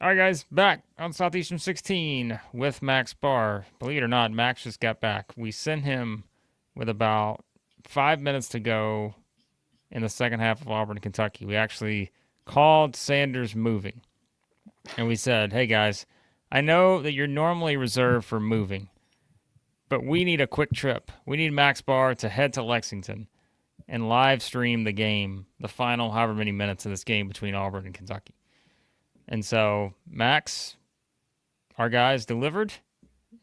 All right, guys, back on Southeastern 16 with Max Barr. Believe it or not, Max just got back. We sent him with about 5 minutes to go in the second half of Auburn, Kentucky. We actually called Sanders moving, and we said, hey, guys, I know that you're normally reserved for moving, but we need a quick trip. We need Max Barr to head to Lexington and live stream the game, the final however many minutes of this game between Auburn and Kentucky. And so Max, our guys delivered,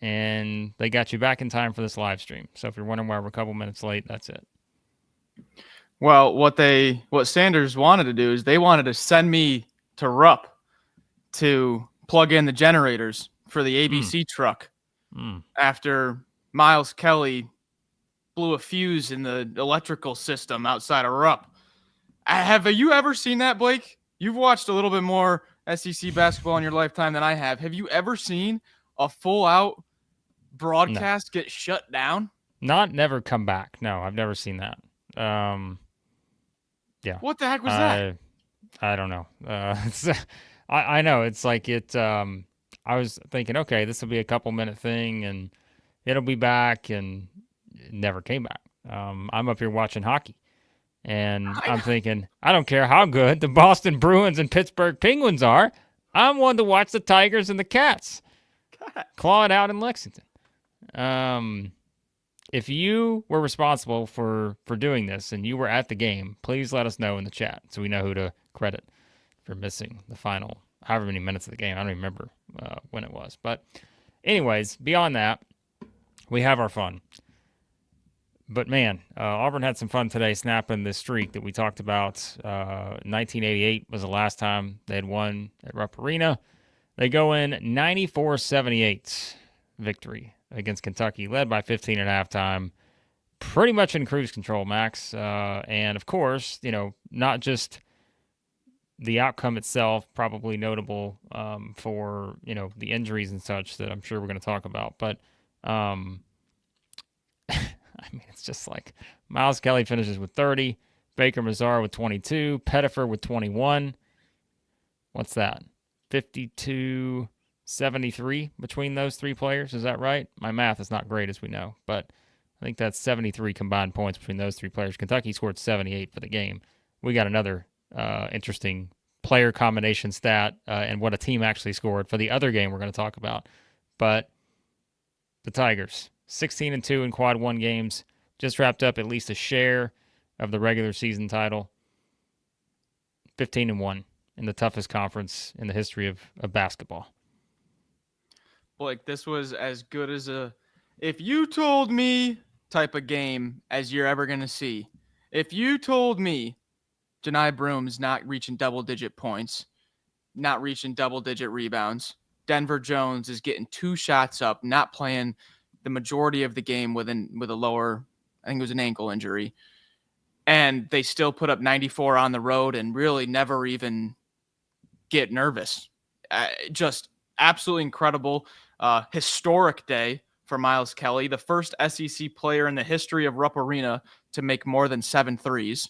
and they got you back in time for this live stream. So if you're wondering why we're a couple minutes late, that's it. Well, what Sanders wanted to do is they wanted to send me to Rupp to plug in the generators for the ABC truck after Miles Kelly blew a fuse in the electrical system outside of Rupp. Have you ever seen that, Blake? You've watched a little bit more SEC basketball in your lifetime than I have. Have you ever seen a full-out broadcast get shut down? Never come back. No, I've never seen that. Yeah. What the heck was that? I don't know. I know. It's like it. I was thinking, okay, this will be a couple-minute thing, and it'll be back, and it never came back. I'm up here watching hockey. And I'm thinking, I don't care how good the Boston Bruins and Pittsburgh Penguins are. I'm one to watch the Tigers and the Cats claw it out in Lexington. If you were responsible for doing this and you were at the game, please let us know in the chat so we know who to credit for missing the final however many minutes of the game. I don't even remember when it was. But anyways, beyond that, we have our fun. But, man, Auburn had some fun today snapping this streak that we talked about. 1988 was the last time they had won at Rupp Arena. They go in 94-78 victory against Kentucky, led by 15 at halftime. Pretty much in cruise control, Max. And, of course, not just the outcome itself, probably notable for, the injuries and such that I'm sure we're going to talk about. But, I mean, it's just like Miles Kelly finishes with 30, Baker-Mazara with 22, Pettiford with 21. What's that? 52-73 between those three players. Is that right? My math is not great, as we know, but I think that's 73 combined points between those three players. Kentucky scored 78 for the game. We got another interesting player combination stat and what a team actually scored for the other game we're going to talk about. But the Tigers, 16-2 in quad one games, just wrapped up at least a share of the regular season title. 15-1 in the toughest conference in the history of basketball. Like, this was as good as a if you told me type of game as you're ever going to see. If you told me Johni Broome's not reaching double-digit points, not reaching double-digit rebounds, Denver Jones is getting 2 shots up, not playing the majority of the game with a lower, I think it was an ankle injury, and they still put up 94 on the road and really never even get nervous. Just absolutely incredible. Historic day for Miles Kelly, the first SEC player in the history of Rupp Arena to make more than 7 threes.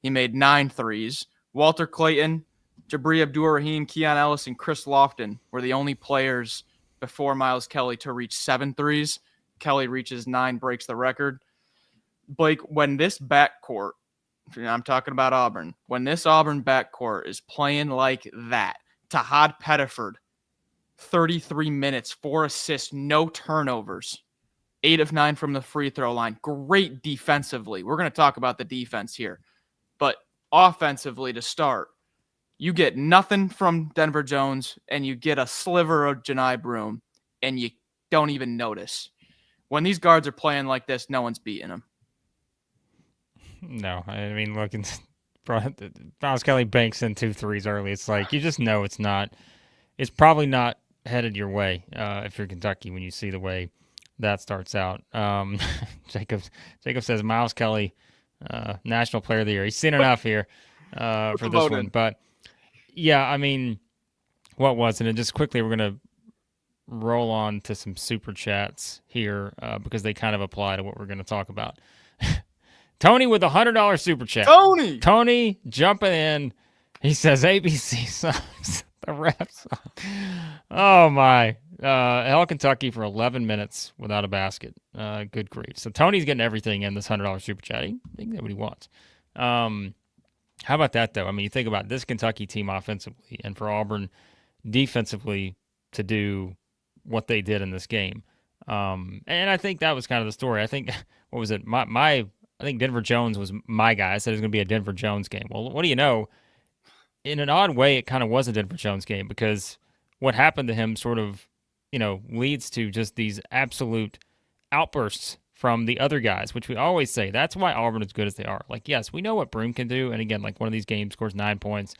He made 9 threes. Walter Clayton, Jabri Abdur-Rahim, Keon Ellis, and Chris Lofton were the only players before Miles Kelly to reach 7 threes. Kelly reaches 9, breaks the record. Blake, when this backcourt, I'm talking about Auburn, when this Auburn backcourt is playing like that, Tahaad Pettiford, 33 minutes, 4 assists, no turnovers, 8 of 9 from the free throw line. Great defensively. We're going to talk about the defense here. But offensively to start, you get nothing from Denver Jones, and you get a sliver of Johni Broome, and you don't even notice. When these guards are playing like this, no one's beating them. No, I mean, look, Miles Kelly banks in 2 threes early. It's like, you just know it's probably not headed your way if you're Kentucky when you see the way that starts out. Jacob says Miles Kelly, National Player of the Year. He's seen enough here for this one. But, yeah, I mean, what was it? And just quickly, we're going to roll on to some super chats here because they kind of apply to what we're going to talk about. Tony with a $100 super chat. Tony jumping in. He says ABC sucks. The refs suck. Oh my! Held Kentucky for 11 minutes without a basket. Good grief! So Tony's getting everything in this $100 super chat. He can get what he wants. How about that though? I mean, you think about this Kentucky team offensively, and for Auburn defensively to do what they did in this game. And I think that was kind of the story. I think what was it? I think Denver Jones was my guy. I said it was going to be a Denver Jones game. Well, what do you know? In an odd way, it kind of was a Denver Jones game because what happened to him sort of, leads to just these absolute outbursts from the other guys, which we always say. That's why Auburn is good as they are. Like, yes, we know what Broome can do. And again, like one of these games scores 9 points,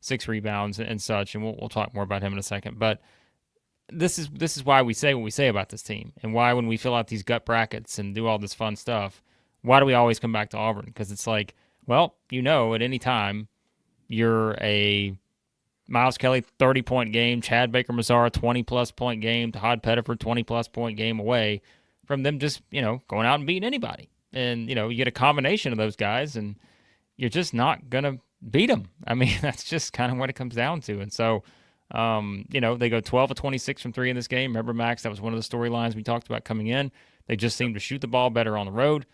6 rebounds and such. And we'll talk more about him in a second. But this is why we say what we say about this team and why when we fill out these gut brackets and do all this fun stuff, why do we always come back to Auburn? Because it's like, well, at any time you're a Miles Kelly 30-point game, Chad Baker-Mazara 20-plus point game, Tahaad Pettiford 20-plus point game away from them just, going out and beating anybody. And, you get a combination of those guys and you're just not going to beat them. I mean, that's just kind of what it comes down to. And so, they go 12 of 26 from three in this game. Remember, Max, that was one of the storylines we talked about coming in. They just seemed to shoot the ball better on the road.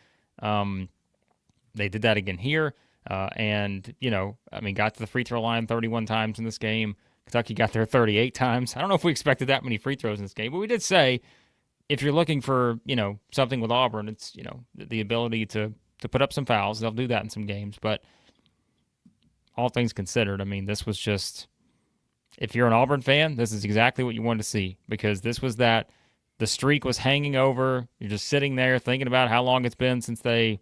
They did that again here. Got to the free throw line 31 times in this game. Kentucky got there 38 times. I don't know if we expected that many free throws in this game, but we did say if you're looking for, something with Auburn, it's, the ability to put up some fouls. They'll do that in some games, but all things considered, I mean, this was just, if you're an Auburn fan, this is exactly what you wanted to see because this was that the streak was hanging over. You're just sitting there thinking about how long it's been since they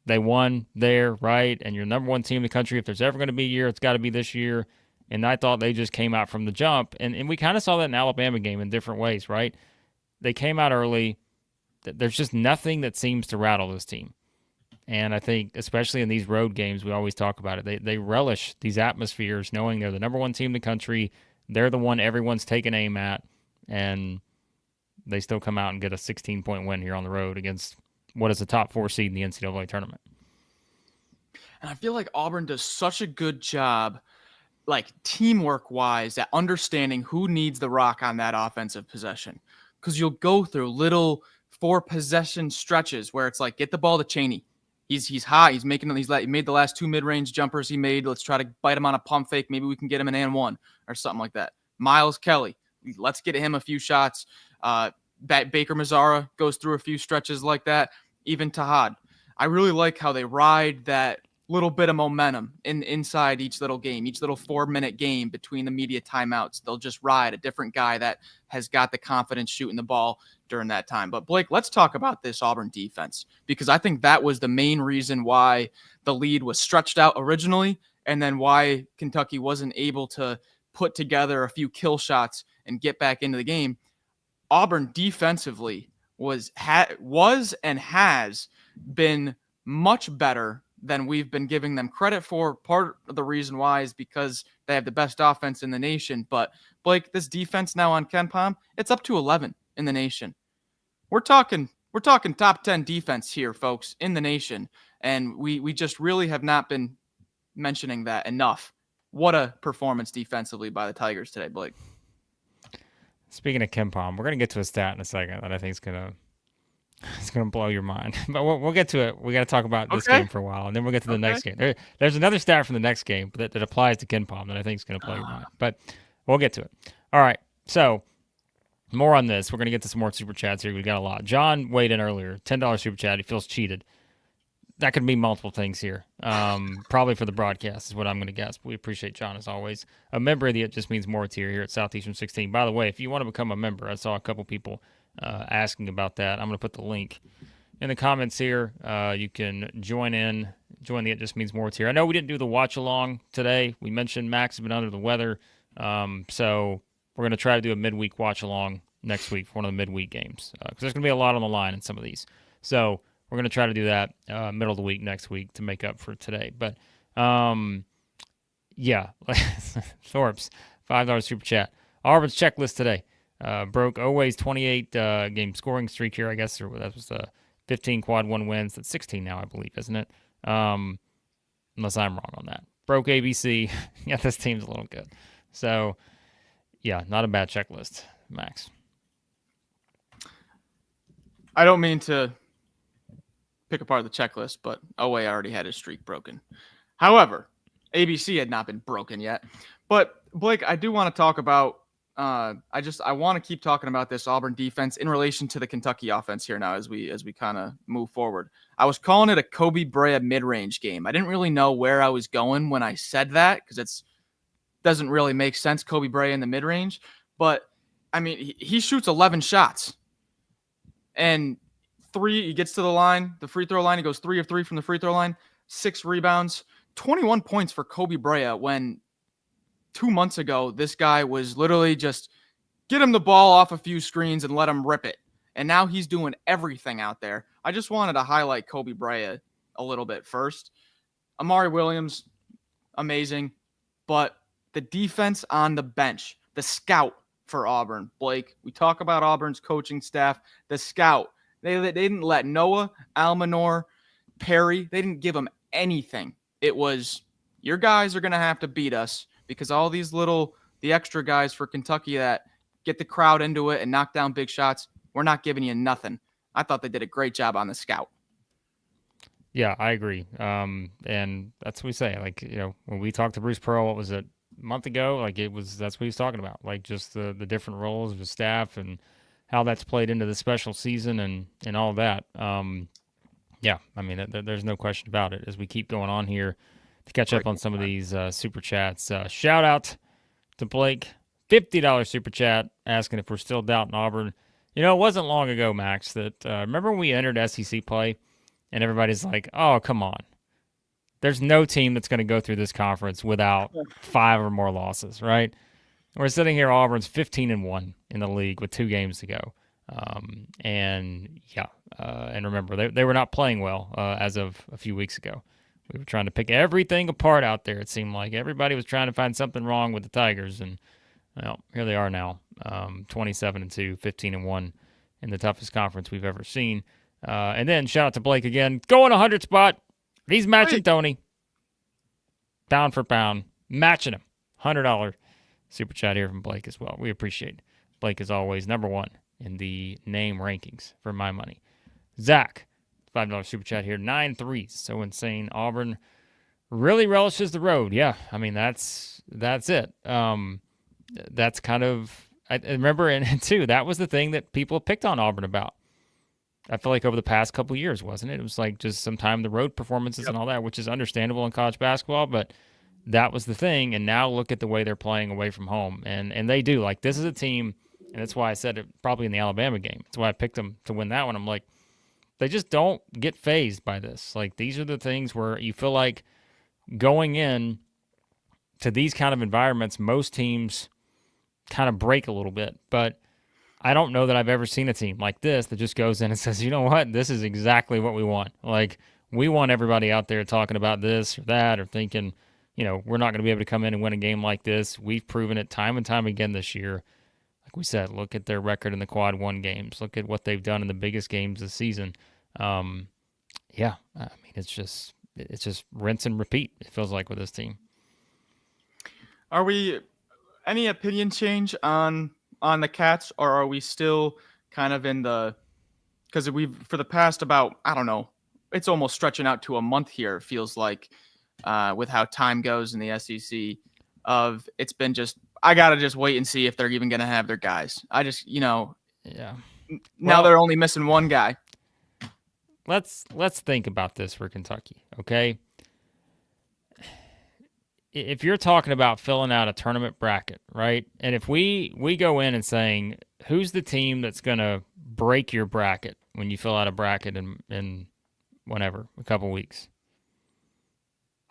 won there, right? And you're number one team in the country. If there's ever going to be a year, it's got to be this year. And I thought they just came out from the jump. And we kind of saw that in the Alabama game in different ways, right? They came out early. There's just nothing that seems to rattle this team. And I think, especially in these road games, we always talk about it. They relish these atmospheres, knowing they're the number one team in the country. They're the one everyone's taking aim at. And they still come out and get a 16-point win here on the road against what is the top 4 seed in the NCAA tournament. And I feel like Auburn does such a good job, like teamwork-wise, at understanding who needs the rock on that offensive possession. Because you'll go through little 4-possession stretches where it's like, get the ball to Chaney. He's hot. He made the last 2 mid-range jumpers he made. Let's try to bite him on a pump fake. Maybe we can get him an and one or something like that. Miles Kelly, let's get him a few shots. Baker-Mazara goes through a few stretches like that. Even Tahaad. I really like how they ride that little bit of momentum inside each little game, each little 4-minute game between the media timeouts. They'll just ride a different guy that has got the confidence shooting the ball during that time. But Blake, let's talk about this Auburn defense, because I think that was the main reason why the lead was stretched out originally, and then why Kentucky wasn't able to put together a few kill shots and get back into the game. Auburn defensively was and has been much better than we've been giving them credit for. Part of the reason why is because they have the best offense in the nation. But Blake, this defense now on KenPom, it's up to 11 in the nation. We're talking top 10 defense here, folks, in the nation. And we just really have not been mentioning that enough. What a performance defensively by the Tigers today, Blake. Speaking of KenPom, we're going to get to a stat in a second that I think is going to blow your mind. But we'll get to it. We got to talk about this game for a while, and then we'll get to the next game. There's another stat from the next game that applies to KenPom that I think is going to blow your mind. But we'll get to it. All right. So more on this. We're going to get to some more super chats here. We got a lot. John weighed in earlier. $10 super chat. He feels cheated. That could mean multiple things here. Probably for the broadcast is what I'm going to guess. But we appreciate John as always. A member of the It Just Means More tier here at Southeastern 16. By the way, if you want to become a member, I saw a couple people asking about that. I'm going to put the link in the comments here. You can join the It Just Means More tier. I know we didn't do the watch along today. We mentioned Max has been under the weather. So we're going to try to do a midweek watch along next week for one of the midweek games. Because there's going to be a lot on the line in some of these. So we're going to try to do that middle of the week next week to make up for today. But, yeah, Thorpe's $5 super chat. Auburn's checklist today. Broke Oweh's 28 game scoring streak here, I guess. Or that was 15 quad 1 wins. That's 16 now, I believe, isn't it? Unless I'm wrong on that. Broke ABC. Yeah, this team's a little good. So, yeah, not a bad checklist, Max. I don't mean to pick apart the checklist, but Owe already had his streak broken. However, ABC had not been broken yet. But Blake, I do want to talk about. I want to keep talking about this Auburn defense in relation to the Kentucky offense here now as we kind of move forward. I was calling it a Koby Brea mid-range game. I didn't really know where I was going when I said that because it doesn't really make sense, Koby Brea in the mid-range. But I mean, he shoots 11 shots, and he gets to the line, the free throw line. He goes 3 of 3 from the free throw line, 6 rebounds, 21 points for Koby Brea when 2 months ago, this guy was literally just get him the ball off a few screens and let him rip it. And now he's doing everything out there. I just wanted to highlight Koby Brea a little bit first. Amari Williams, amazing. But the defense on the bench, the scout for Auburn, Blake, we talk about Auburn's coaching staff, the scout. They didn't let Noah, Almanor, Perry, they didn't give them anything. It was, your guys are going to have to beat us because all these the extra guys for Kentucky that get the crowd into it and knock down big shots, we're not giving you nothing. I thought they did a great job on the scout. Yeah, I agree. And that's what we say. Like, when we talked to Bruce Pearl, what was it, a month ago? Like, that's what he was talking about. Like, just the different roles of the staff and how that's played into the special season and all that. Yeah, I mean, there's no question about it as we keep going on here to catch up on some of these super chats. Shout out to Blake, $50 super chat, asking if we're still doubting Auburn. It wasn't long ago, Max, that remember when we entered SEC play and everybody's like, oh, come on. There's no team that's going to go through this conference without 5 or more losses, right? We're sitting here, Auburn's 15-1 in the league with 2 games to go. And remember, they were not playing well as of a few weeks ago. We were trying to pick everything apart out there. It seemed like everybody was trying to find something wrong with the Tigers, and well, here they are now, 27-2, 15-1 in the toughest conference we've ever seen. And then shout out to Blake again, going 100 spot. He's matching Tony, pound for pound, matching him. $100 super chat here from Blake as well. We appreciate it. Blake is always number 1 in the name rankings for my money. Zach, $5 super chat here. 9 threes. So insane. Auburn really relishes the road. Yeah, I mean, that's it. That's kind of, I remember, and too, that was the thing that people picked on Auburn about. I feel like over the past couple of years, wasn't it? It was like just sometime the road performances and all that, which is understandable in college basketball, but that was the thing. And now look at the way they're playing away from home. And they do. Like, this is a team, and that's why I said it probably in the Alabama game. That's why I picked them to win that one. I'm like, they just don't get fazed by this. Like, these are the things where you feel like going in to these kind of environments, most teams kind of break a little bit. But I don't know that I've ever seen a team like this that just goes in and says, you know what, this is exactly what we want. Like, we want everybody out there talking about this or that or thinking, we're not going to be able to come in and win a game like this. We've proven it time and time again this year. Like we said, look at their record in the Quad 1 games. Look at what they've done in the biggest games this season. Yeah, I mean, it's just rinse and repeat, it feels like, with this team. Are we any opinion change on the Cats, or are we still kind of in the, because we've, for the past about, I don't know, it's almost stretching out to a month here, it feels like, with how time goes in the SEC, it's been just, I got to just wait and see if they're even going to have their guys. I just, yeah. Now they're only missing one guy. Let's think about this for Kentucky, okay? If you're talking about filling out a tournament bracket, right? And if we go in and saying, who's the team that's going to break your bracket when you fill out a bracket in whenever, a couple weeks?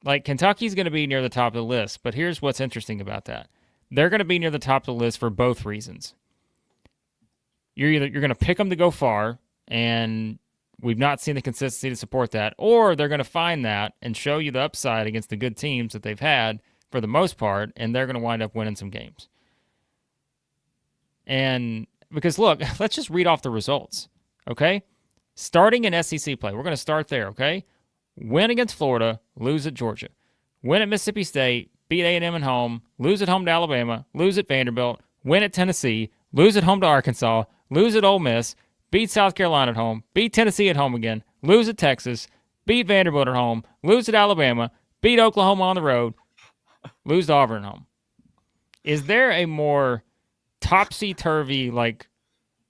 Like, Kentucky's going to be near the top of the list, but here's what's interesting about that. They're going to be near the top of the list for both reasons. You're going to pick them to go far, and we've not seen the consistency to support that, or they're going to find that and show you the upside against the good teams that they've had for the most part, and they're going to wind up winning some games. And because, look, let's just read off the results, okay? Starting in SEC play, we're going to start there, okay? Win against Florida, lose at Georgia. Win at Mississippi State, beat A&M at home, lose at home to Alabama, lose at Vanderbilt, win at Tennessee, lose at home to Arkansas, lose at Ole Miss, beat South Carolina at home, beat Tennessee at home again, lose at Texas, beat Vanderbilt at home, lose at Alabama, beat Oklahoma on the road, lose to Auburn at home. Is there a more topsy-turvy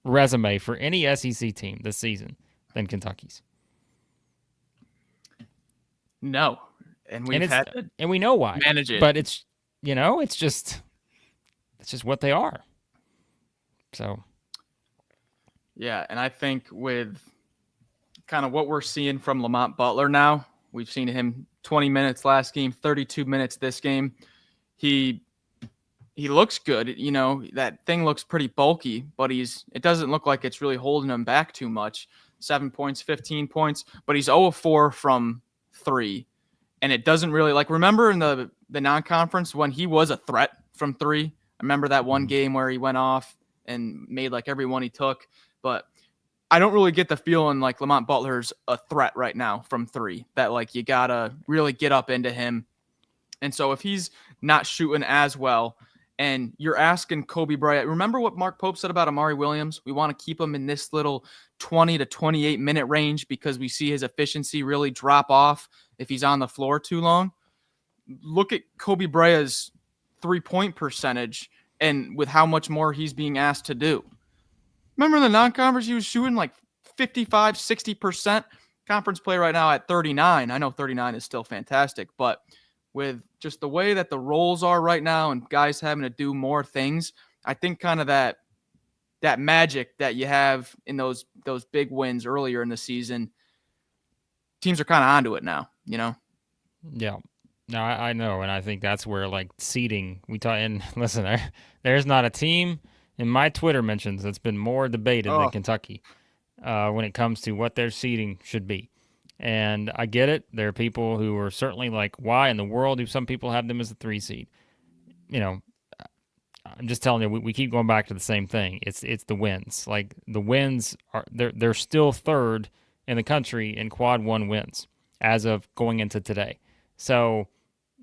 resume for any SEC team this season than Kentucky's? No, and we know why. Manage it, but it's just what they are. So yeah, and I think with kind of what we're seeing from Lamont Butler now, we've seen him 20 minutes last game, 32 minutes this game. He looks good. That thing looks pretty bulky, but it doesn't look like it's really holding him back too much. 7 points, 15 points, but he's 0 of 4 from 3. And it doesn't really remember in the non-conference when he was a threat from 3. I remember that one game where he went off and made every one he took, but I don't really get the feeling like Lamont Butler's a threat right now from 3, that you gotta really get up into him. And so if he's not shooting as well, and you're asking Koby Brea, remember what Mark Pope said about Amari Williams? We want to keep him in this little 20 to 28 minute range because we see his efficiency really drop off if he's on the floor too long. Look at Koby Brea's 3-point percentage and with how much more he's being asked to do. Remember in the non-conference, he was shooting 55, 60%. Conference play right now at 39. I know 39 is still fantastic, but with just the way that the roles are right now and guys having to do more things, I think kind of that magic that you have in those big wins earlier in the season, teams are kind of onto it now, Yeah. No, I know, and I think that's where seeding we talk. And listen, there's not a team in my Twitter mentions that's been more debated than Kentucky when it comes to what their seeding should be. And I get it. There are people who are certainly why in the world do some people have them as a 3 seed? I'm just telling you, we keep going back to the same thing. It's the wins. The wins they're still 3rd in the country in quad 1 wins as of going into today. So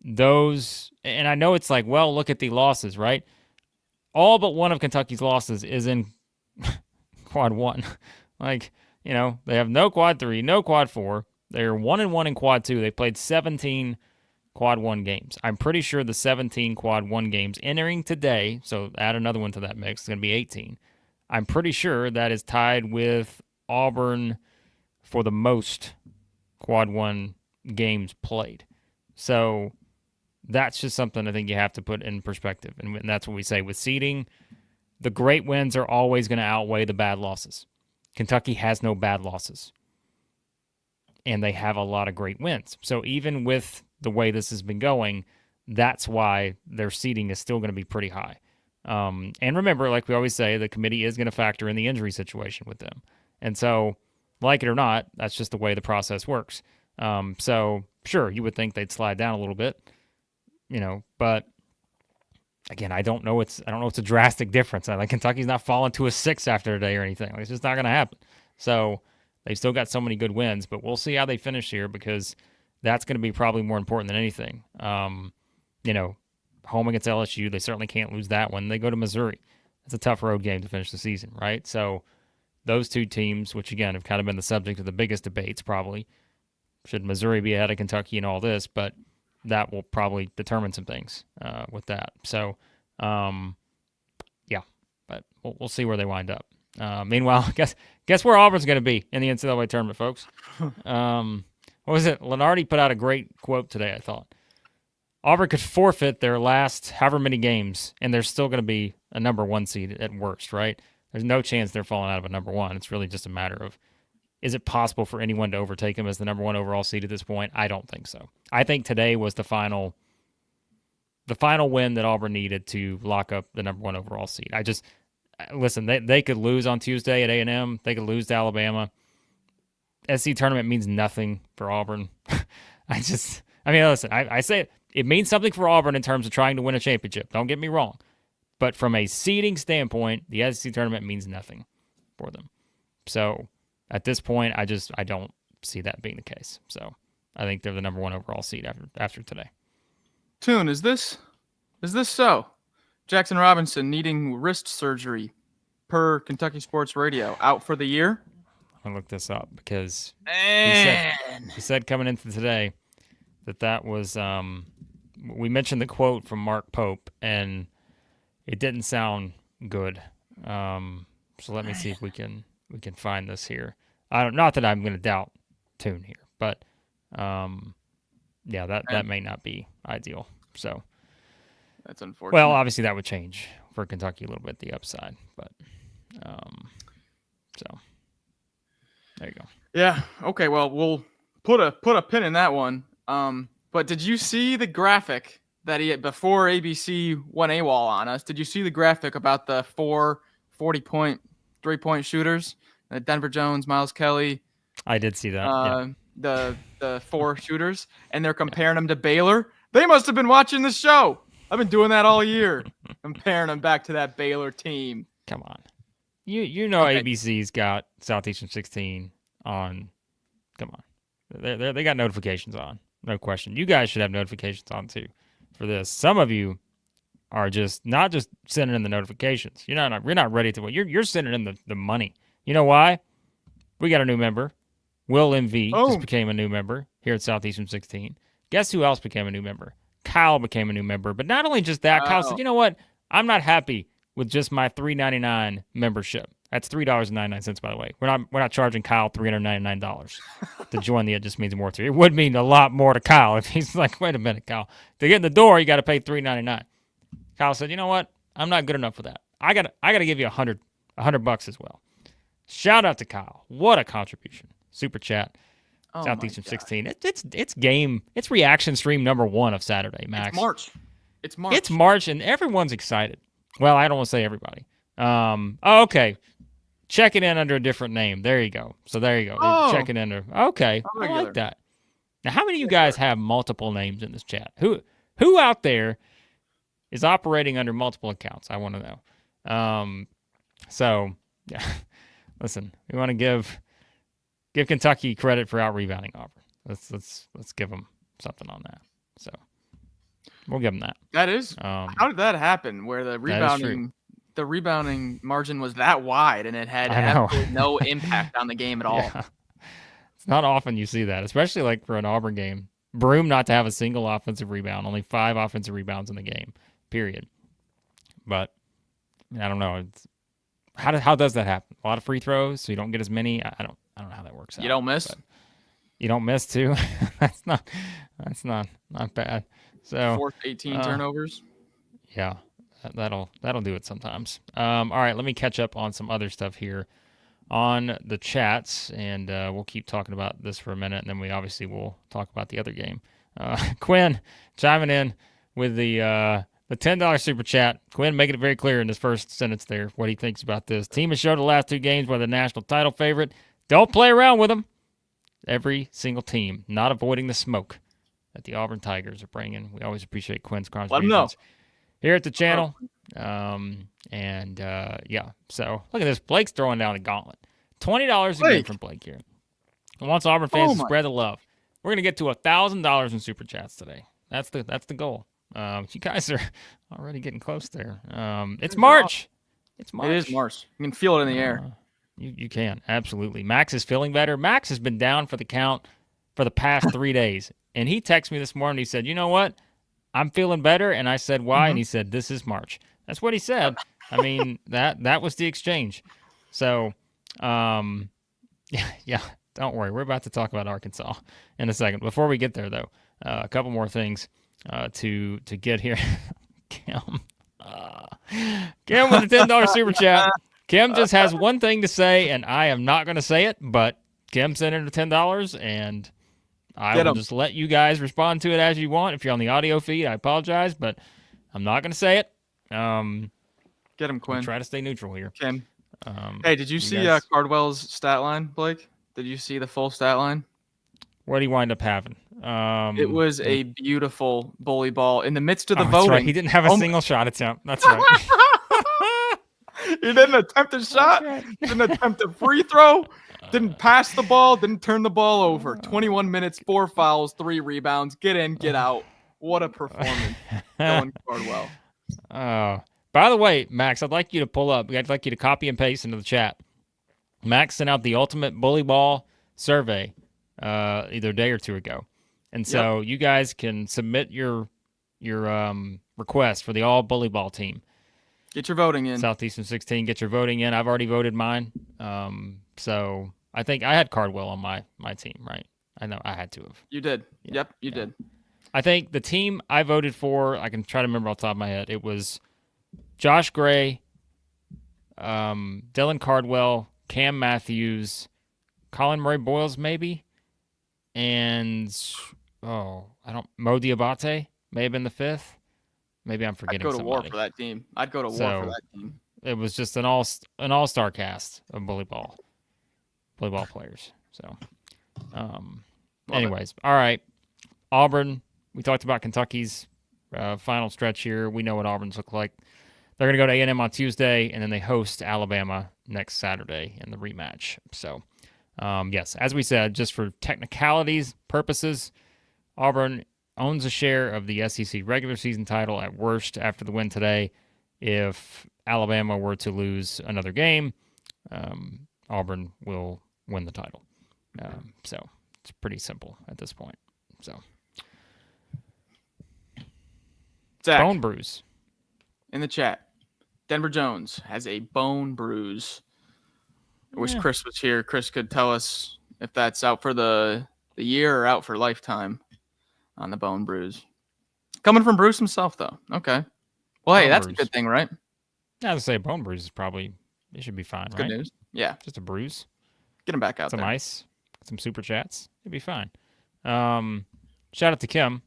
those, and I know it's look at the losses, right? All but one of Kentucky's losses is in quad 1. They have no quad 3, no quad 4. They're 1-1 in quad 2. They played 17 quad 1 games. I'm pretty sure the 17 quad 1 games entering today, so add another one to that mix, it's going to be 18. I'm pretty sure that is tied with Auburn for the most quad 1 games played. So that's just something I think you have to put in perspective. And that's what we say with seeding. The great wins are always going to outweigh the bad losses. Kentucky has no bad losses. And they have a lot of great wins. So even with the way this has been going, that's why their seeding is still going to be pretty high. And remember, like we always say, the committee is going to factor in the injury situation with them. And so, like it or not, that's just the way the process works. So, sure, you would think they'd slide down a little bit, but again, I don't know it's a drastic difference. Kentucky's not falling to a 6 after today or anything. It's just not going to happen. So they've still got so many good wins, but we'll see how they finish here because that's going to be probably more important than anything. Home against LSU, they certainly can't lose that one. They go to Missouri. It's a tough road game to finish the season, right? So those two teams, which again have kind of been the subject of the biggest debates probably, should Missouri be ahead of Kentucky and all this, but that will probably determine some things with that. So, yeah, but we'll see where they wind up. Meanwhile, guess where Auburn's going to be in the NCAA tournament, folks. What was it? Lenardi put out a great quote today, I thought. Auburn could forfeit their last however many games, and they're still going to be a number 1 seed at worst, right? There's no chance they're falling out of a number 1. It's really just a matter of, is it possible for anyone to overtake them as the number 1 overall seed at this point? I don't think so. I think today was the final win that Auburn needed to lock up the number 1 overall seed. Listen, they could lose on Tuesday at A&M. They could lose to Alabama. SC tournament means nothing for Auburn. Listen, I say it means something for Auburn in terms of trying to win a championship. Don't get me wrong. But from a seeding standpoint, the SC tournament means nothing for them. So at this point, I don't see that being the case. So I think they're the number 1 overall seed after today. Toon, is this so? Jackson Robinson needing wrist surgery per Kentucky Sports Radio. Out for the year. I'll look this up because Man. he said coming into today that was we mentioned the quote from Mark Pope, and it didn't sound good. So let me see if we can find this here. Not that I'm going to doubt Tune here, but yeah, that may not be ideal. So that's unfortunate. Well, obviously that would change for Kentucky a little bit, the upside, but so there you go. Yeah. Okay. Well, we'll put a pin in that one. But did you see the graphic that he had before ABC went AWOL on us? Did you see the graphic about the 4 40-point 3-point shooters? Denver Jones, Miles Kelly. I did see that. The 4 shooters, and they're comparing them to Baylor. They must have been watching the show. I've been doing that all year, comparing them back to that Baylor team. Come on, you know Okay. ABC's got Southeastern 16 on. Come on, they got notifications on, no question. You guys should have notifications on too for this. Some of you are just not just sending in the notifications. You're not ready to. You're sending in the money. You know why? We got a new member. Will MV just became a new member here at Southeastern 16. Guess who else became a new member? Kyle became a new member. But not only just that, Kyle said, you know what? I'm not happy with just my $3.99 membership. That's $3.99, by the way. We're not charging Kyle $399 to join the It Just Means More to you. It would mean a lot more to Kyle if he's like, wait a minute, Kyle. To get in the door, you got to pay $3.99. Kyle said, you know what? I'm not good enough for that. I got to give you $100 as well. Shout out to Kyle. What a contribution. Super chat. Southeastern 16. It's reaction stream number 1 of Saturday, Max. It's March. It's March, and everyone's excited. Well, I don't want to say everybody. Okay. Check it in under a different name. There you go. So there you go. Check it under. Okay. I like that. Now, how many of you guys have multiple names in this chat? Who out there is operating under multiple accounts? I want to know. So, yeah. Listen, we want to give Kentucky credit for out-rebounding Auburn. Let's give them something on that. So we'll give them that. That is. How did that happen? Where the rebounding margin was that wide and it had absolutely no impact on the game at all. Yeah. It's not often you see that, especially like for an Auburn game. Broome not to have a single offensive rebound, only 5 offensive rebounds in the game, period. But I don't know. How does that happen? A lot of free throws, so you don't get as many. I don't know how that works out. You don't miss. You don't miss too. That's not bad. So forced 18 turnovers. Yeah, that'll do it sometimes. All right, let me catch up on some other stuff here on the chats, and we'll keep talking about this for a minute, and then we obviously will talk about the other game. Quinn chiming in with the $10 super chat. Quinn making it very clear in his first sentence there what he thinks about this. Team has showed the last 2 games were the national title favorite. Don't play around with them. Every single team not avoiding the smoke that the Auburn Tigers are bringing. We always appreciate Quinn's contributions here at the channel. Yeah, so look at this. Blake's throwing down the gauntlet. $20 a game from Blake here. And wants Auburn fans to spread the love. We're going to get to $1,000 in super chats today. That's the goal. You guys are already getting close there. It's March. It's March. It is March. You can feel it in the air. You can, absolutely. Max is feeling better. Max has been down for the count for the past 3 days. And he texted me this morning. He said, you know what? I'm feeling better. And I said, why? And he said, this is March. That's what he said. I mean, that was the exchange. So, yeah, don't worry. We're about to talk about Arkansas in a second. Before we get there, though, a couple more things to get here. Kim with the $10 super chat. Kim just has one thing to say, and I am not going to say it, but Kim sent in the $10, and I will just let you guys respond to it as you want. If you're on the audio feed, I apologize, but I'm not going to say it. Get him, Quinn. Try to stay neutral here. Kim. Hey, did you see Cardwell's stat line, Blake? Did you see the full stat line? What did he wind up having? It was a beautiful bully ball in the midst of the voting. That's right. He didn't have a single shot attempt. That's right. He didn't attempt a shot. Didn't attempt a free throw. Didn't pass the ball. Didn't turn the ball over. 21 minutes, 4 fouls, 3 rebounds. Get in, get out. What a performance. Going Cardwell. By the way, Max, I'd like you to pull up. I'd like you to copy and paste into the chat. Max sent out the ultimate bully ball survey either a day or two ago. And so you guys can submit your request for the all bully ball team. Get your voting in. Southeastern 16, get your voting in. I've already voted mine. So I think I had Cardwell on my team, right? I know I had to have. You did. Yeah. Yep, you did. I think the team I voted for, I can try to remember off the top of my head. It was Josh Gray, Dylan Cardwell, Cam Matthews, Collin Murray-Boyles maybe, and Mo Diabate may have been the fifth. Maybe I'm forgetting somebody. I'd go to war for that team. I'd go to war for that team. It was just an all-star cast of bully ball players. So, anyways, all right. Auburn. We talked about Kentucky's final stretch here. We know what Auburn's look like. They're going to go to A&M on Tuesday, and then they host Alabama next Saturday in the rematch. So, yes, as we said, just for technicalities purposes, Auburn owns a share of the SEC regular season title at worst after the win today. If Alabama were to lose another game, Auburn will win the title. So it's pretty simple at this point. So, Zach, bone bruise in the chat. Denver Jones has a bone bruise. I wish Chris was here. Chris could tell us if that's out for the year or out for lifetime on the bone bruise. Coming from Bruce himself, though. Okay. Well, hey, that's a good thing, right? Yeah, I would say a bone bruise is probably, it should be fine, right? Good news. Yeah. Just a bruise. Get him back out there. Some ice, some super chats. It'd be fine. Shout out to Kim.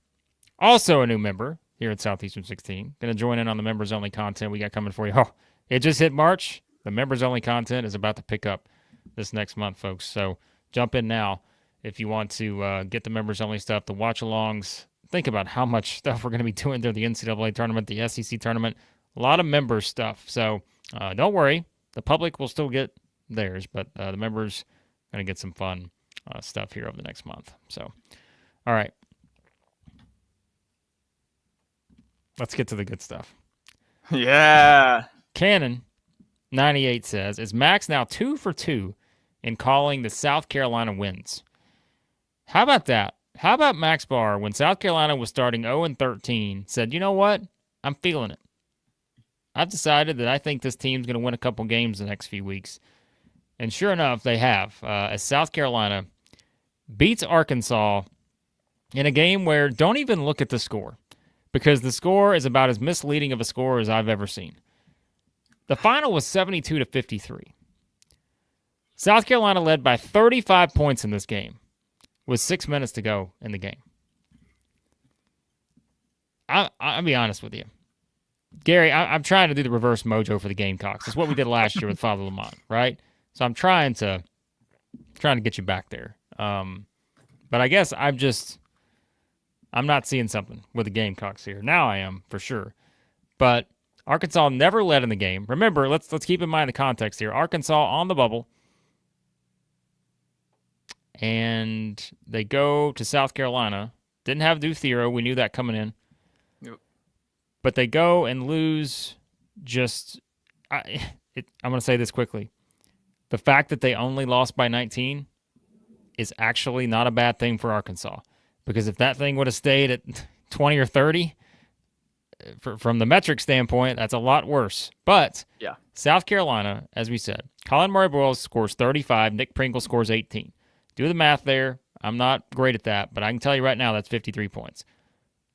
Also a new member here at Southeastern 16. Going to join in on the members-only content we got coming for you. Oh, it just hit March. The members-only content is about to pick up this next month, folks. So jump in now if you want to get the members-only stuff, the watch-alongs. Think about how much stuff we're going to be doing through the NCAA tournament, the SEC tournament. A lot of member stuff. So don't worry. The public will still get theirs, but the members are going to get some fun stuff here over the next month. So, all right. Let's get to the good stuff. Yeah. Cannon 98 says, is Max now 2 for 2 in calling the South Carolina wins? How about that? How about Max Barr, when South Carolina was starting 0-13, said, you know what? I'm feeling it. I've decided that I think this team's going to win a couple games the next few weeks. And sure enough, they have. As South Carolina beats Arkansas in a game where don't even look at the score, because the score is about as misleading of a score as I've ever seen. The final was 72-53. South Carolina led by 35 points in this game with 6 minutes to go in the game. I'll be honest with you. Gary, I'm trying to do the reverse mojo for the Gamecocks. It's what we did last year with Father Lamont, right? So I'm trying to get you back there. But I guess I'm not seeing something with the Gamecocks here. Now I am, for sure. But Arkansas never led in the game. Remember, let's keep in mind the context here. Arkansas on the bubble. And they go to South Carolina. Didn't have Duthero. We knew that coming in. Yep. But they go and lose just... I'm going to say this quickly. The fact that they only lost by 19 is actually not a bad thing for Arkansas. Because if that thing would have stayed at 20 or 30, from the metric standpoint, that's a lot worse. But yeah, South Carolina, as we said, Collin Murray-Boyles scores 35, Nick Pringle scores 18. Do the math there. I'm not great at that, but I can tell you right now that's 53 points.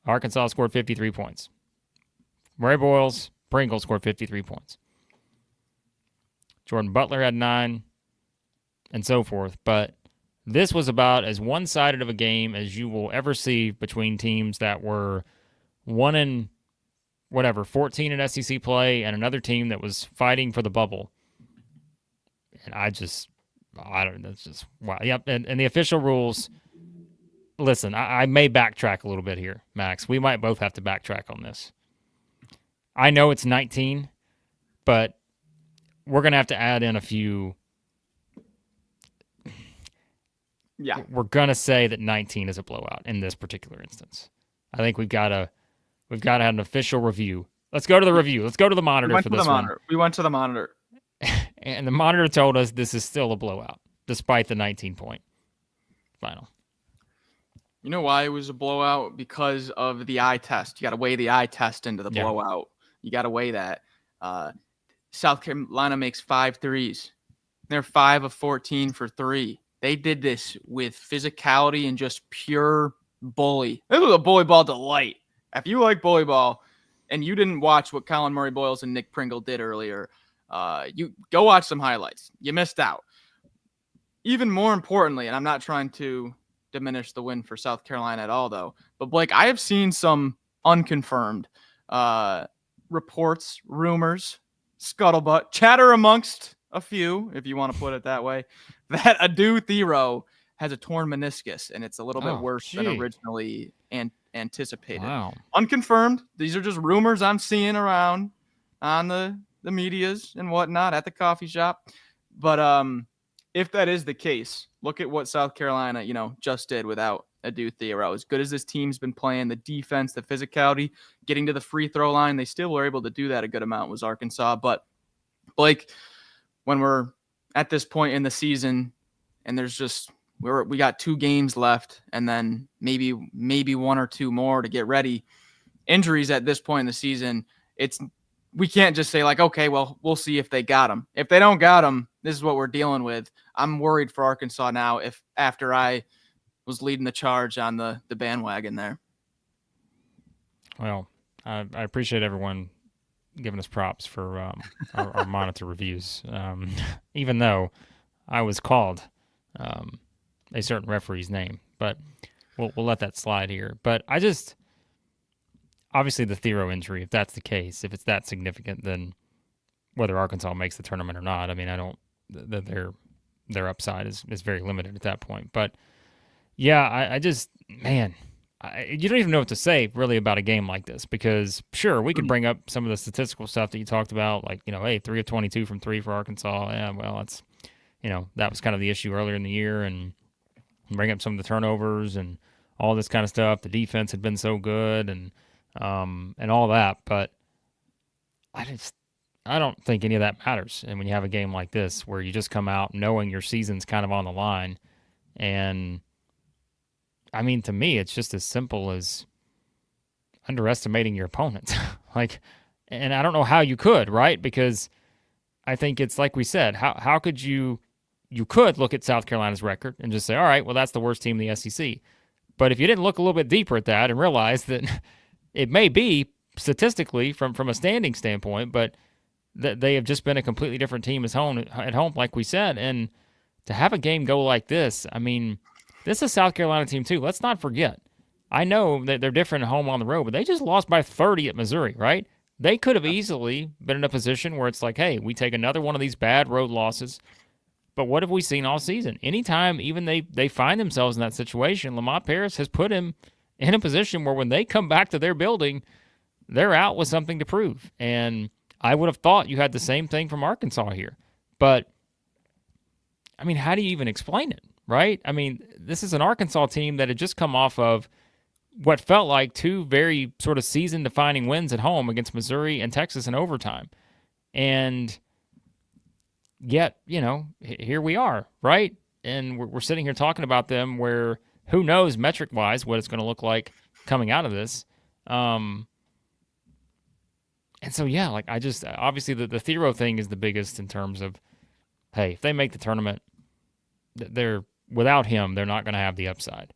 Arkansas scored 53 points. Murray-Boyles, Pringle scored 53 points. Jordan Butler had 9, and so forth. But this was about as one-sided of a game as you will ever see between teams that were 14 in SEC play and another team that was fighting for the bubble. And that's just, wow. Yep, and the official rules, listen, I may backtrack a little bit here, Max. We might both have to backtrack on this. I know it's 19, but we're going to have to add in a few. Yeah. We're going to say that 19 is a blowout in this particular instance. I think we've got to have an official review Let's go to the review. Let's go to the We monitor went for to the this one. monitor. We went to the monitor. And the monitor told us this is still a blowout, despite the 19-point final. You know why it was a blowout? Because of the eye test. You got to weigh the eye test into the blowout. You got to weigh that. South Carolina makes 5 threes. They're 5 of 14 for 3. They did this with physicality and just pure bully. This was a bully ball delight. If you like bully ball and you didn't watch what Collin, Murray-Boyles, and Nick Pringle did earlier, you go watch some highlights. You missed out. Even more importantly, and I'm not trying to diminish the win for South Carolina at all, though, but Blake, I have seen some unconfirmed reports, rumors, scuttlebutt, chatter amongst a few, if you want to put it that way, that Aidoo Thero has a torn meniscus, and it's a little bit worse than originally anticipated. Wow. Unconfirmed. These are just rumors I'm seeing around on the medias and whatnot at the coffee shop. But if that is the case, look at what South Carolina, just did without Aidoo Thero. As good as this team's been playing, the defense, the physicality, getting to the free throw line, they still were able to do that a good amount was Arkansas. But Blake, when we're at this point in the season and there's just we got 2 games left and then maybe 1 or 2 more to get ready, injuries at this point in the season, we can't just say like, okay, well, we'll see if they got them. If they don't got them, this is what we're dealing with. I'm worried for Arkansas now after I was leading the charge on the bandwagon there. Well, I appreciate everyone giving us props for our monitor reviews, even though I was called a certain referee's name, but we'll let that slide here. But I just, obviously the Thero injury, if that's the case, if it's that significant, then whether Arkansas makes the tournament or not, I mean, their upside is very limited at that point. But yeah, I just, man, you don't even know what to say really about a game like this, because sure, we could bring up some of the statistical stuff that you talked about, like, hey, 3 of 22 from 3 for Arkansas. Yeah, well, that's, that was kind of the issue earlier in the year, and bring up some of the turnovers and all this kind of stuff. The defense had been so good and all that, but I don't think any of that matters. And when you have a game like this where you just come out knowing your season's kind of on the line, and I mean, to me, it's just as simple as underestimating your opponent. And I don't know how you could, right? Because I think it's like we said, how could you could look at South Carolina's record and just say, all right, well, that's the worst team in the SEC. But if you didn't look a little bit deeper at that and realize that it may be statistically from a standing standpoint, but that they have just been a completely different team at home, like we said. And to have a game go like this, I mean, this is a South Carolina team too. Let's not forget. I know that they're different at home on the road, but they just lost by 30 at Missouri, right? They could have easily been in a position where it's like, hey, we take another one of these bad road losses. But what have we seen all season? Anytime even they find themselves in that situation, Lamont Paris has put him in a position where when they come back to their building, they're out with something to prove. And I would have thought you had the same thing from Arkansas here. But, I mean, how do you even explain it, right? I mean, this is an Arkansas team that had just come off of what felt like 2 very sort of season-defining wins at home against Missouri and Texas in overtime. And yet, here we are, right? And we're sitting here talking about them where who knows metric-wise what it's going to look like coming out of this. And so, yeah, like I just, obviously the Thero thing is the biggest in terms of, hey, if they make the tournament, without him, they're not going to have the upside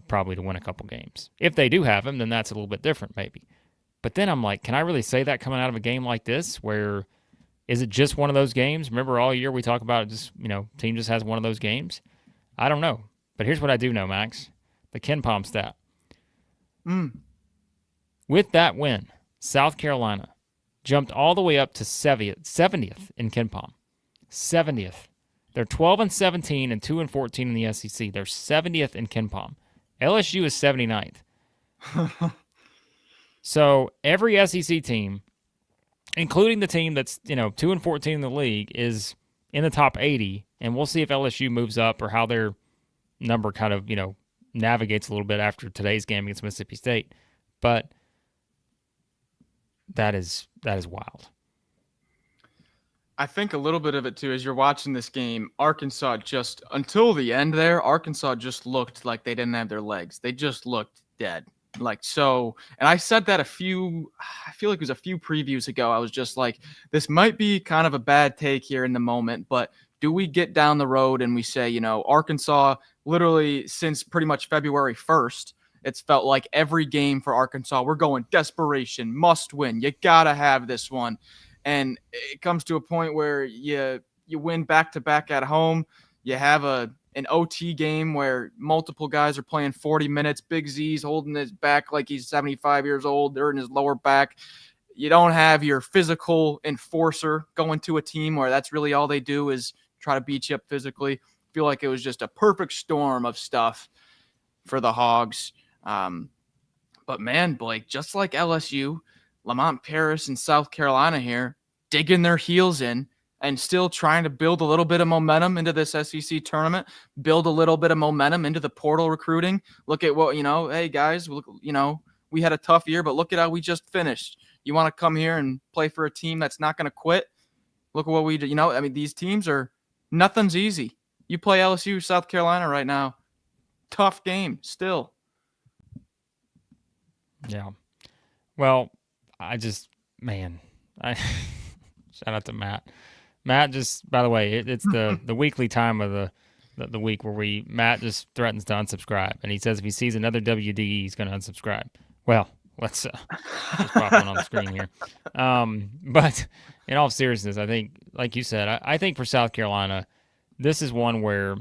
probably to win a couple games. If they do have him, then that's a little bit different maybe. But then I'm like, can I really say that coming out of a game like this where is it just one of those games? Remember all year we talk about it just, team just has one of those games? I don't know. But here's what I do know, Max. The KenPom stat. With that win, South Carolina jumped all the way up to 70th in KenPom. 70th. They're 12-17 and 2-14 in the SEC. They're 70th in KenPom. LSU is 79th. So every SEC team, including the team that's 2-14 in the league, is in the top 80, and we'll see if LSU moves up or how their number kind of navigates a little bit after today's game against Mississippi State. But that is wild. I think a little bit of it too, as you're watching this game, Arkansas just, until the end there, Arkansas just looked like they didn't have their legs. They just looked dead. Like, so, and I said that I feel like it was a few previews ago. I was just like, this might be kind of a bad take here in the moment, but do we get down the road and we say, Arkansas, literally since pretty much February 1st, it's felt like every game for Arkansas, we're going desperation, must win. You got to have this one. And it comes to a point where you win back-to-back at home. You have an OT game where multiple guys are playing 40 minutes. Big Z's holding his back like he's 75 years old. They're in his lower back. You don't have your physical enforcer going to a team where that's really all they do is try to beat you up physically. I feel like it was just a perfect storm of stuff for the Hogs. But, man, Blake, just like LSU, Lamont Paris and South Carolina here, digging their heels in and still trying to build a little bit of momentum into this SEC tournament, build a little bit of momentum into the portal recruiting. Look at what, hey, guys, we had a tough year, but look at how we just finished. You want to come here and play for a team that's not going to quit? Look at what we do. These teams nothing's easy. You play LSU, South Carolina right now. Tough game still. Yeah. Well, shout out to Matt. Matt just, by the way, it's the weekly time of the week where Matt just threatens to unsubscribe, and he says if he sees another WDE, he's going to unsubscribe. Well, let's just pop one on the screen here. But in all seriousness, I think, like you said, I think for South Carolina, this is one where,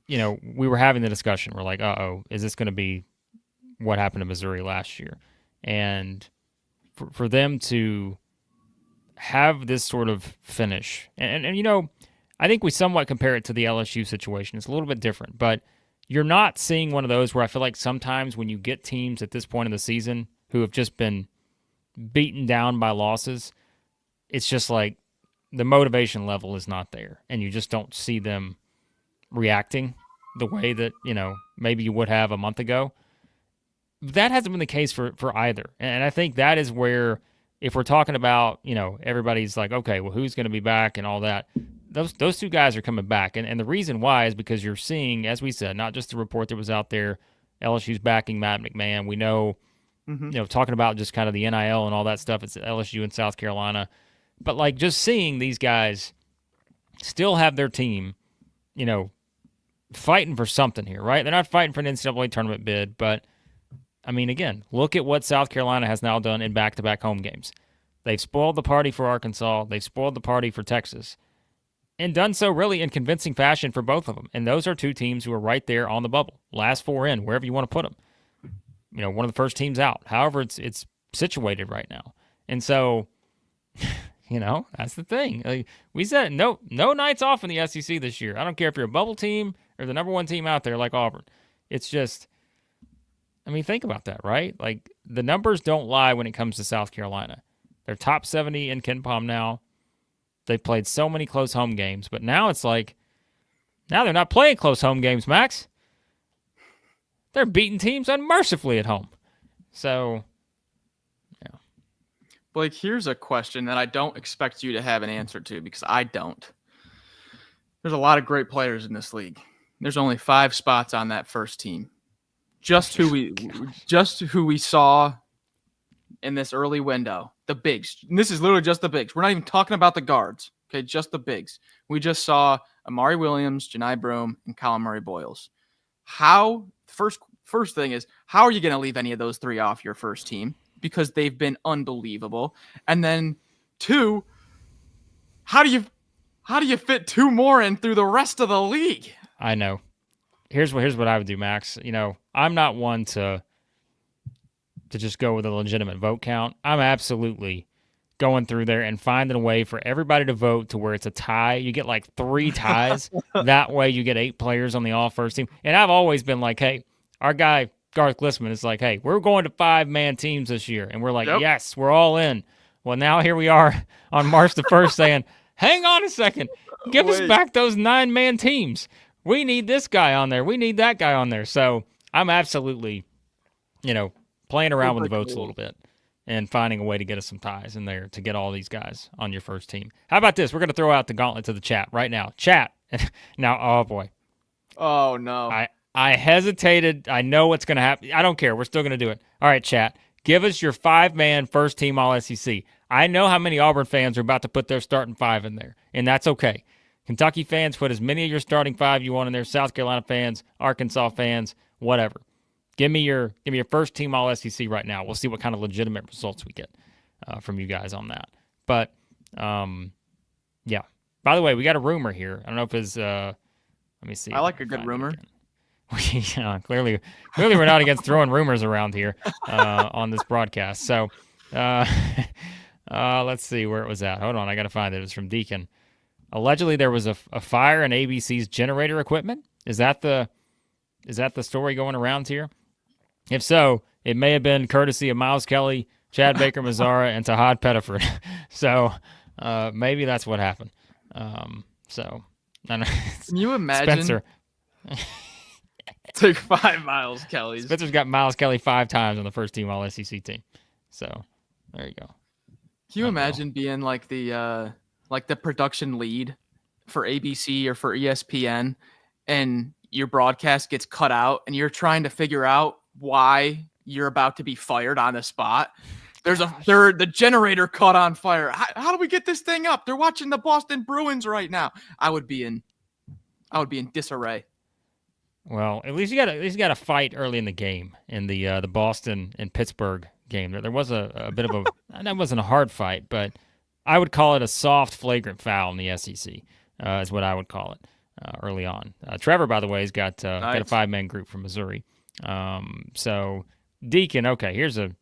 we were having the discussion. We're like, is this going to be what happened to Missouri last year? And for them to have this sort of finish, and I think we somewhat compare it to the LSU situation. It's a little bit different, but you're not seeing one of those where I feel like sometimes when you get teams at this point in the season who have just been beaten down by losses, it's just like the motivation level is not there, and you just don't see them reacting the way that, maybe you would have a month ago. That hasn't been the case for either. And I think that is where, if we're talking about, everybody's like, okay, well, who's going to be back and all that, those two guys are coming back. And the reason why is because you're seeing, as we said, not just the report that was out there, LSU's backing Matt McMahon. We know, talking about just kind of the NIL and all that stuff, it's LSU and South Carolina. But, like, just seeing these guys still have their team, fighting for something here, right? They're not fighting for an NCAA tournament bid, but again, look at what South Carolina has now done in back-to-back home games. They've spoiled the party for Arkansas. They've spoiled the party for Texas, and done so really in convincing fashion for both of them. And those are two teams who are right there on the bubble, last four in, wherever you want to put them. One of the first teams out. However, it's situated right now. And so, that's the thing. Like we said, no nights off in the SEC this year. I don't care if you're a bubble team or the number one team out there like Auburn. It's just, think about that, right? Like, the numbers don't lie when it comes to South Carolina. They're top 70 in KenPom now. They've played so many close home games, but now it's like, now they're not playing close home games, Max. They're beating teams unmercifully at home. So, yeah. Blake, here's a question that I don't expect you to have an answer to, because I don't. There's a lot of great players in this league. There's only 5 spots on that first team. Just who we saw in this early window, the bigs. And this is literally just the bigs. We're not even talking about the guards. Okay, just the bigs. We just saw Amari Williams, Johni Broome, and Collin Murray-Boyles. First thing is, how are you going to leave any of those 3 off your first team? Because they've been unbelievable. And then 2, how do you fit 2 more in through the rest of the league? I know. Here's what I would do, Max. I'm not one to just go with a legitimate vote count. I'm absolutely going through there and finding a way for everybody to vote to where it's a tie. You get like 3 ties. That way you get 8 players on the all-first team. And I've always been like, hey, our guy, Garth Glissman, is like, hey, we're going to 5-man teams this year. And we're like, Yes, we're all in. Well, now here we are on March the 1st saying, hang on a second. Give us back those 9-man teams. We need this guy on there. We need that guy on there. So I'm absolutely, playing around with the votes a little bit. and finding a way to get us some ties in there to get all these guys on your first team. How about this? We're going to throw out the gauntlet to the chat right now. Chat. Now, oh boy. Oh, no. I hesitated. I know what's going to happen. I don't care. We're still going to do it. All right, chat. Give us your 5-man first team All-SEC. I know how many Auburn fans are about to put their starting 5 in there, and that's okay. Kentucky fans, put as many of your starting 5 you want in there. South Carolina fans, Arkansas fans, whatever. Give me your first team All-SEC right now. We'll see what kind of legitimate results we get from you guys on that. But, yeah. By the way, we got a rumor here. I don't know if it's let me see. I like a good rumor. Yeah, clearly we're not against throwing rumors around here on this broadcast. So let's see where it was at. Hold on, I got to find it. It was from Deacon. Allegedly, there was a fire in ABC's generator equipment. Is that the story going around here? If so, it may have been courtesy of Miles Kelly, Chad Baker-Mazara, and Tahaad Pettiford. So maybe that's what happened. So I don't know. Can you imagine? Spencer took 5 Miles Kellys. Spencer's got Miles Kelly 5 times on the first team All-SEC team. So there you go. Can you imagine being like the production lead for ABC or for ESPN, and your broadcast gets cut out, and you're trying to figure out why you're about to be fired on the spot? The generator caught on fire. How do we get this thing up? They're watching the Boston Bruins right now. I would be in disarray. Well, at least you got a fight early in the game in the Boston and Pittsburgh game. There was a bit of a that wasn't a hard fight, but I would call it a soft, flagrant foul in the SEC. Is what I would call it early on. Trevor, by the way, has got a 5-man group from Missouri. So Deacon, okay, here's an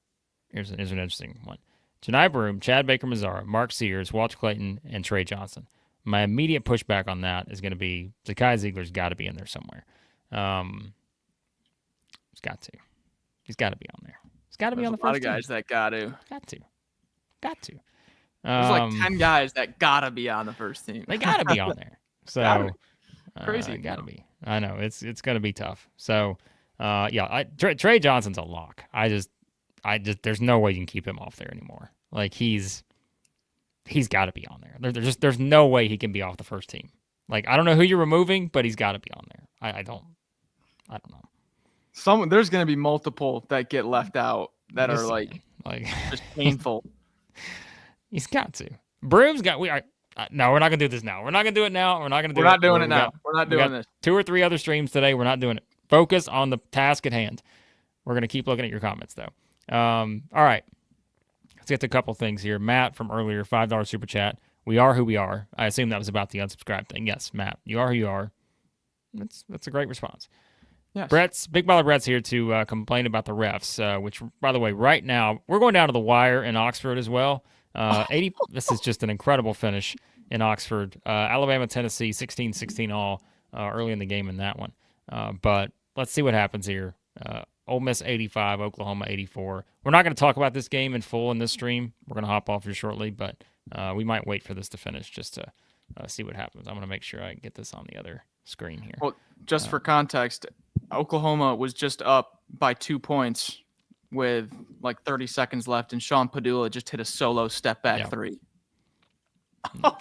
interesting one. Janai Broome, Chad Baker-Mazara, Mark Sears, Walter Clayton, and Trey Johnson. My immediate pushback on that is going to be Zakai Ziegler's got to be in there somewhere. He's got to. He's got to be on there. He's got to be on the first team. A lot of guys that got to. Got to. There's like 10 guys that got to be on the first teteam. They got to be on there. So crazy. Got to be. I know it's going to be tough. So yeah, Trey Johnson's a lock. I just there's no way you can keep him off there anymore. Like he's got to be on there. There's no way he can be off the first team. Like I don't know who you're removing, but he's got to be on there. I don't know. There's going to be multiple that get left out that are like just painful. He's got to. Broome's got. No, we're not gonna do this now. We're not gonna do it now. We're not gonna do it. We're not doing it now. We're not doing this. 2 or 3 other streams today. We're not doing it. Focus on the task at hand. We're gonna keep looking at your comments though. All right. Let's get to a couple things here. Matt from earlier, $5 super chat. We are who we are. I assume that was about the unsubscribe thing. Yes, Matt, you are who you are. That's a great response. Yes. Big Baller Brett's here to complain about the refs, which, by the way, right now, we're going down to the wire in Oxford as well. This is just an incredible finish in Oxford. Alabama, Tennessee, 16-16 all early in the game in that one. But let's see what happens here. Ole Miss 85, Oklahoma 84. We're not going to talk about this game in full in this stream. We're going to hop off here shortly, but we might wait for this to finish just to see what happens. I'm going to make sure I get this on the other screen here. Well, just for context, Oklahoma was just up by 2 points with like 30 seconds left, and Sean Padula just hit a solo step back three. How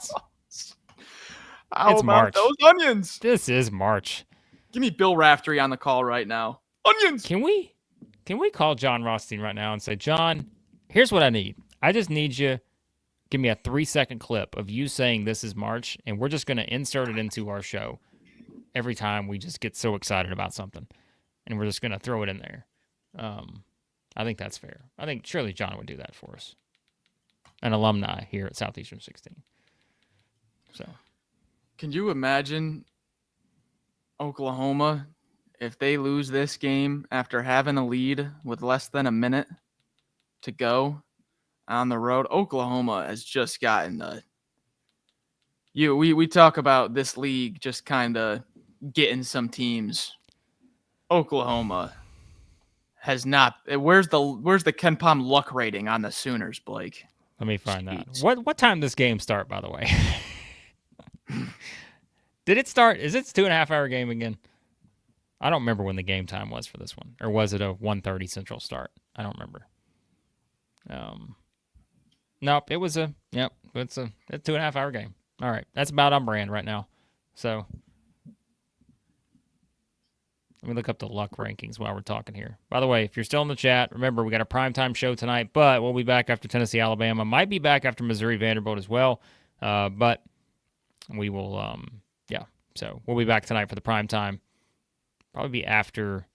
about March. Those onions? This is March. Give me Bill Raftery on the call right now. Onions. Can we call John Rothstein right now and say, John, here's what I need. I just need you. Give me a 3-second clip of you saying this is March, and we're just going to insert it into our show every time we just get so excited about something, and we're just going to throw it in there. I think that's fair. I think surely John would do that for us. An alumni here at Southeastern 16. So, can you imagine Oklahoma if they lose this game after having a lead with less than a minute to go on the road? Oklahoma has just gotten we talk about this league just kind of getting some teams. Oklahoma has not. Where's the Ken Palm luck rating on the Sooners, Blake? Let me find that. What time did this game start, by the way? Did it start? Is it a 2.5-hour game again? I don't remember when the game time was for this one. Or was it a 1:30 Central start? I don't remember. Nope, it's a 2.5 hour game. All right, that's about on brand right now. So let me look up the luck rankings while we're talking here. By the way, if you're still in the chat, remember we got a primetime show tonight, but we'll be back after Tennessee, Alabama. Might be back after Missouri, Vanderbilt as well. But we will, So we'll be back tonight for the primetime. Probably be after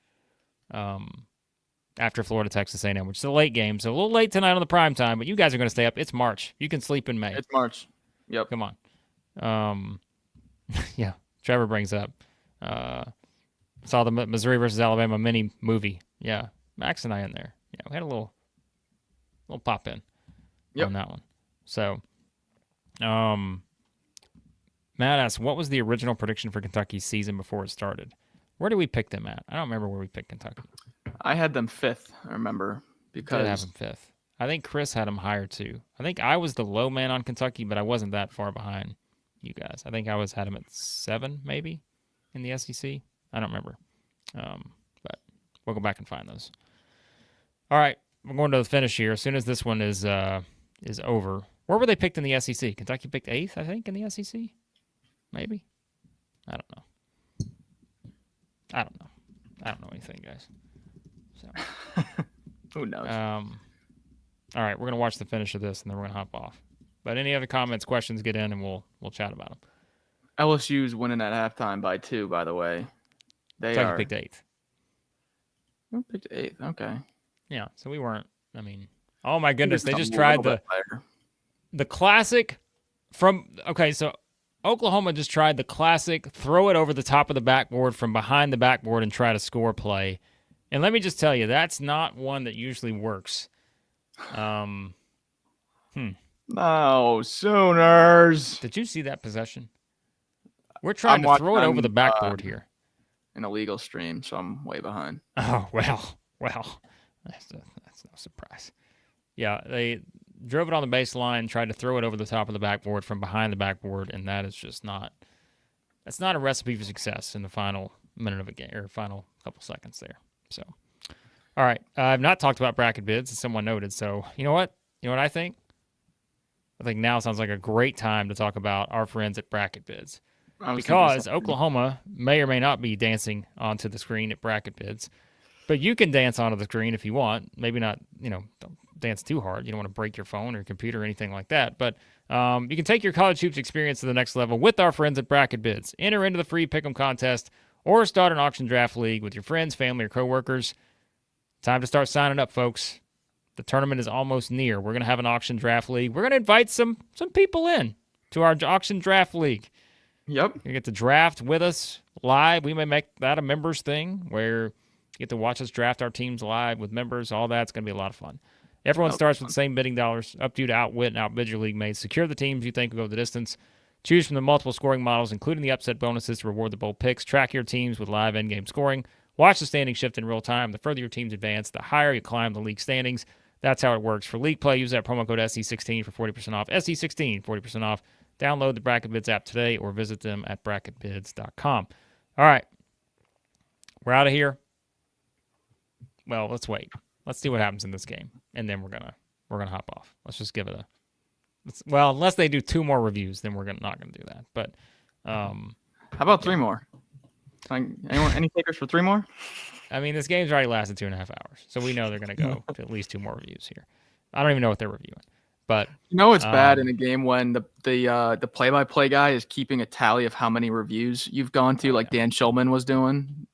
Florida, Texas A&M, which is a late game. So a little late tonight on the primetime, but you guys are going to stay up. It's March. You can sleep in May. It's March. Yep. Come on. Yeah. Trevor brings up. Saw the Missouri versus Alabama mini movie. Yeah, Max and I in there. Yeah, we had a little pop in on that one. So, Matt asks, what was the original prediction for Kentucky's season before it started? Where did we pick them at? I don't remember where we picked Kentucky. I had them 5th, I remember. Because I have them 5th. I think Chris had them higher too. I think I was the low man on Kentucky, but I wasn't that far behind you guys. I think I had them at 7 maybe in the SEC. I don't remember. But we'll go back and find those. All right, we're going to the finish here. As soon as this one is over. Where were they picked in the SEC? Kentucky picked 8th, I think, in the SEC? Maybe? I don't know. I don't know anything, guys. So who knows? All right, we're going to watch the finish of this, and then we're going to hop off. But any other comments, questions, get in, and we'll chat about them. LSU's winning at halftime by 2, by the way. Kentucky picked 8th. We picked 8th. Okay. Yeah, so we weren't. I mean, oh my goodness, they just tried the classic from. Okay, so Oklahoma just tried the classic throw it over the top of the backboard from behind the backboard and try to score play. And let me just tell you, that's not one that usually works. No, Sooners. Did you see that possession? We're trying to throw it over the backboard here. An illegal stream, so I'm way behind. Oh, well, that's no surprise. Yeah, they drove it on the baseline, tried to throw it over the top of the backboard from behind the backboard, and that is just not – that's not a recipe for success in the final minute of a game or final couple seconds there. So, all right, I've not talked about bracket bids, as someone noted. So, you know what? You know what I think? I think now sounds like a great time to talk about our friends at Bracket Bids. Because Oklahoma may or may not be dancing onto the screen at Bracket Bids, but you can dance onto the screen if you want. Maybe not, don't dance too hard. You don't want to break your phone or your computer or anything like that. But you can take your college hoops experience to the next level with our friends at Bracket Bids. Enter into the free Pick'em contest or start an auction draft league with your friends, family, or coworkers. Time to start signing up, folks. The tournament is almost near. We're going to have an auction draft league. We're going to invite some people in to our auction draft league. Yep. You get to draft with us live. We may make that a members thing where you get to watch us draft our teams live with members. All that's going to be a lot of fun. Everyone starts with the same bidding dollars. Up to you to outwit and outbid your league mates. Secure the teams you think will go the distance. Choose from the multiple scoring models, including the upset bonuses to reward the bold picks. Track your teams with live endgame scoring. Watch the standings shift in real time. The further your teams advance, the higher you climb the league standings. That's how it works. For league play, use that promo code SE16 for 40% off. SE16, 40% off. Download the Bracket Bids app today or visit them at bracketbids.com. All right. We're out of here. Well, let's wait. Let's see what happens in this game, and then we're gonna hop off. Let's just give it unless they do 2 more reviews, then we're not gonna do that. But how about 3 more? Any takers for 3 more? I mean, this game's already lasted 2.5 hours, so we know they're gonna go to at least 2 more reviews here. I don't even know what they're reviewing. But it's bad in a game when the play-by-play guy is keeping a tally of how many reviews you've gone to, like Dan Schulman was doing.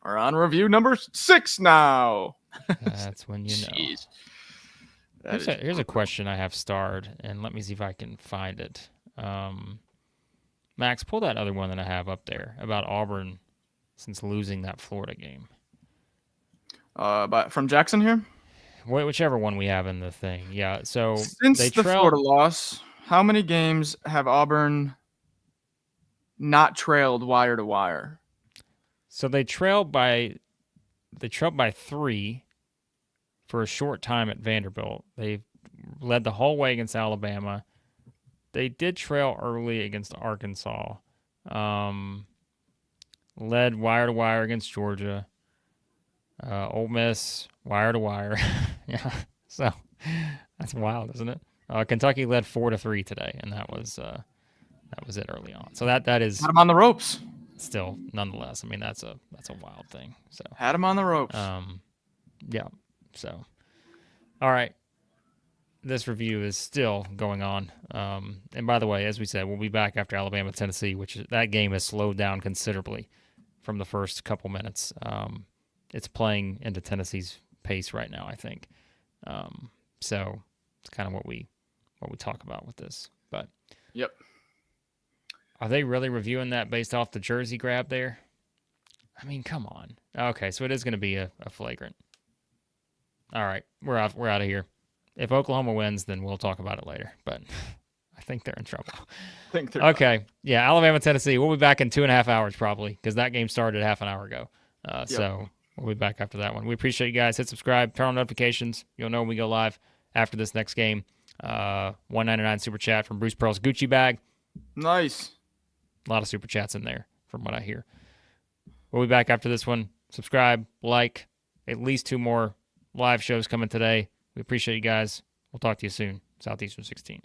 We're on review number 6 now. That's when you know. Here's a question I have starred, and let me see if I can find it. Max, pull that other one that I have up there about Auburn since losing that Florida game. But from Jackson here? Whichever one we have in the thing. Yeah, so since the Florida loss, how many games have Auburn not trailed wire to wire? So they trailed by 3 for a short time at Vanderbilt. They led the whole way against Alabama. They did trail early against Arkansas. Led wire to wire against Georgia. Ole Miss, wire to wire. Yeah, so that's wild, isn't it? Kentucky led 4-3 today, and that was it early on. So that is Had him on the ropes. still, nonetheless. I mean, that's a wild thing. So Had him on the ropes. yeah. So all right. This review is still going on. And by the way, as we said, we'll be back after Alabama, Tennessee, that game has slowed down considerably from the first couple minutes. It's playing into Tennessee's pace right now, I think. So it's kind of what we talk about with this. But yep. Are they really reviewing that based off the jersey grab there? I mean, come on. Okay, so it is going to be a flagrant. All right, we're out of here. If Oklahoma wins, then we'll talk about it later. But I think they're in trouble. Okay, yeah, Alabama, Tennessee. We'll be back in 2.5 hours probably because that game started half an hour ago. So we'll be back after that one. We appreciate you guys. Hit subscribe, turn on notifications. You'll know when we go live after this next game. $1.99 super chat from Bruce Pearl's Gucci bag. Nice. A lot of super chats in there from what I hear. We'll be back after this one. Subscribe, like, at least 2 more live shows coming today. We appreciate you guys. We'll talk to you soon. Southeastern 16.